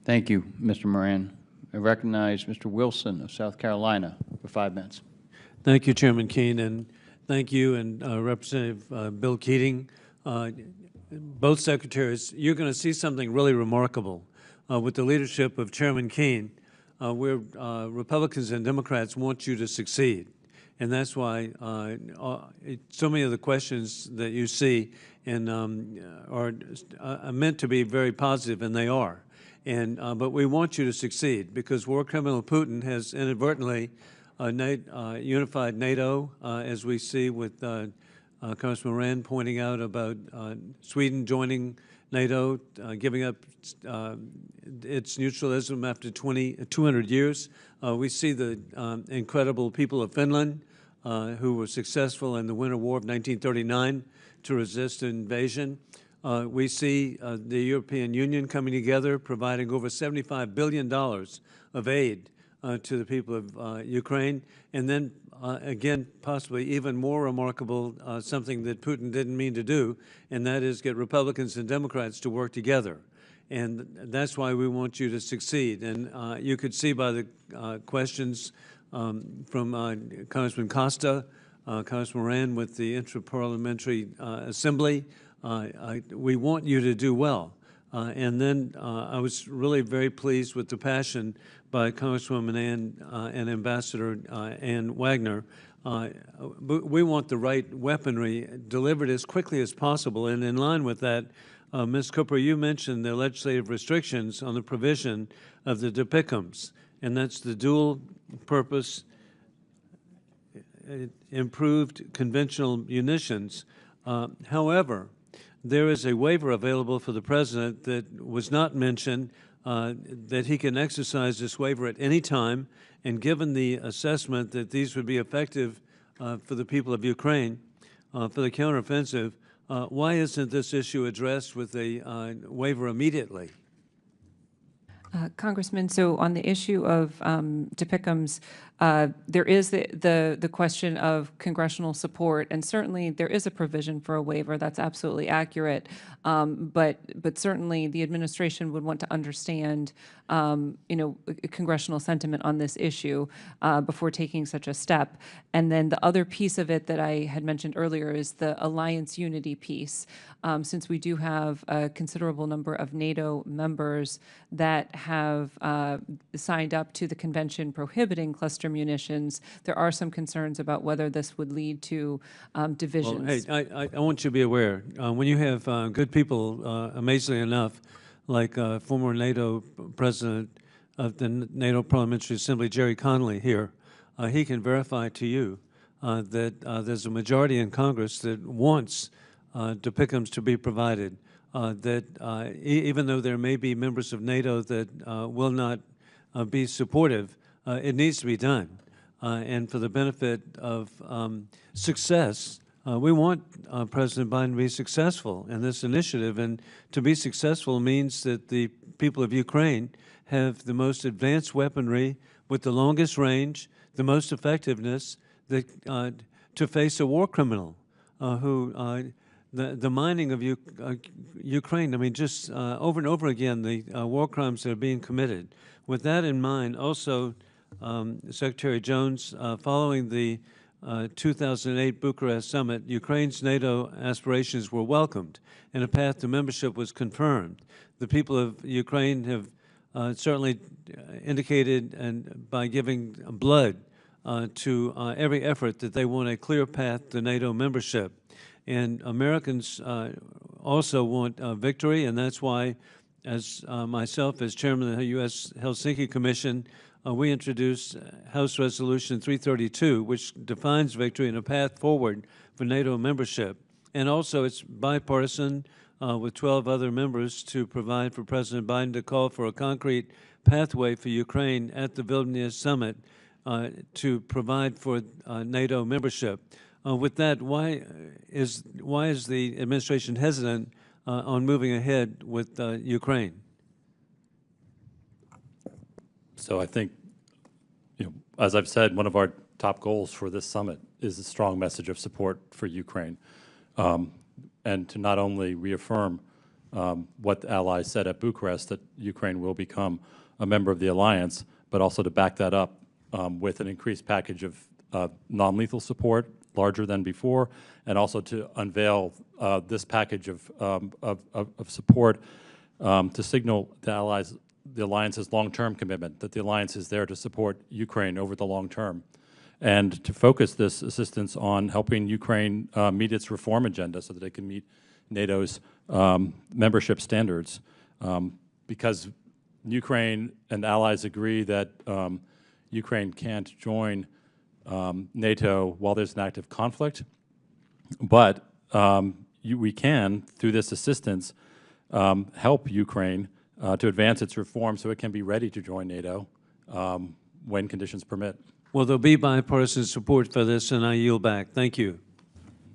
Thank you, Mr. Moran. I recognize Mr. Wilson of South Carolina for 5 minutes. Thank you, Chairman Keene, and thank you and Representative Bill Keating, both secretaries. You're going to see something really remarkable with the leadership of Chairman Keene, where Republicans and Democrats want you to succeed. And that's why so many of the questions that you see and are meant to be very positive, and they are. And but we want you to succeed because war criminal Putin has inadvertently unified NATO, as we see with Congressman Moran pointing out about Sweden joining NATO, giving up its neutralism after 200 years. We see the incredible people of Finland who were successful in the Winter War of 1939 to resist invasion. We see the European Union coming together, providing over $75 billion of aid to the people of Ukraine. And then, again, possibly even more remarkable, something that Putin didn't mean to do, and that is get Republicans and Democrats to work together. And that's why we want you to succeed. And you could see by the questions from Congressman Costa, Congressman Moran with the Inter-Parliamentary Assembly, we want you to do well. And then I was really very pleased with the passion by Congresswoman and Ambassador Ann Wagner. We want the right weaponry delivered as quickly as possible. And in line with that, Ms. Cooper, you mentioned the legislative restrictions on the provision of the DPICMs, and that's the dual purpose improved conventional munitions. However, there is a waiver available for the President that was not mentioned, that he can exercise this waiver at any time, and given the assessment that these would be effective for the people of Ukraine, for the counteroffensive, why isn't this issue addressed with a waiver immediately? Congressman, so on the issue of DPICMs, there is the question of congressional support, and certainly there is a provision for a waiver. That's absolutely accurate. But certainly the administration would want to understand, congressional sentiment on this issue before taking such a step. And then the other piece of it that I had mentioned earlier is the alliance unity piece. Since we do have a considerable number of NATO members that have signed up to the convention prohibiting cluster munitions, there are some concerns about whether this would lead to divisions. Well, hey, I want you to be aware, when you have good people, amazingly enough, like former NATO president of the NATO Parliamentary Assembly, Jerry Connolly here, he can verify to you that there's a majority in Congress that wants DPICMs to be provided, that even though there may be members of NATO that will not be supportive, it needs to be done. And for the benefit of success, we want President Biden to be successful in this initiative. And to be successful means that the people of Ukraine have the most advanced weaponry with the longest range, the most effectiveness that, to face a war criminal who the mining of Ukraine, I mean, just over and over again, the war crimes that are being committed. With that in mind, also, Secretary Jones, following the 2008 Bucharest summit, Ukraine's NATO aspirations were welcomed, and a path to membership was confirmed. The people of Ukraine have certainly indicated, and by giving blood to every effort, that they want a clear path to NATO membership. And Americans also want victory, and that's why, as myself, as chairman of the U.S. Helsinki Commission, we introduced House Resolution 332, which defines victory and a path forward for NATO membership. And also it's bipartisan with 12 other members to provide for President Biden to call for a concrete pathway for Ukraine at the Vilnius summit to provide for NATO membership. With that, why is the administration hesitant on moving ahead with Ukraine? So I think, as I've said, one of our top goals for this summit is a strong message of support for Ukraine, and to not only reaffirm what the allies said at Bucharest, that Ukraine will become a member of the alliance, but also to back that up with an increased package of non-lethal support, larger than before, and also to unveil this package of support to signal the alliance's long-term commitment, that the alliance is there to support Ukraine over the long term, and to focus this assistance on helping Ukraine meet its reform agenda so that it can meet NATO's membership standards. Because Ukraine and allies agree that Ukraine can't join NATO while there's an active conflict, but we can, through this assistance, help Ukraine to advance its reform so it can be ready to join NATO when conditions permit. Well, there'll be bipartisan support for this, and I yield back. Thank you.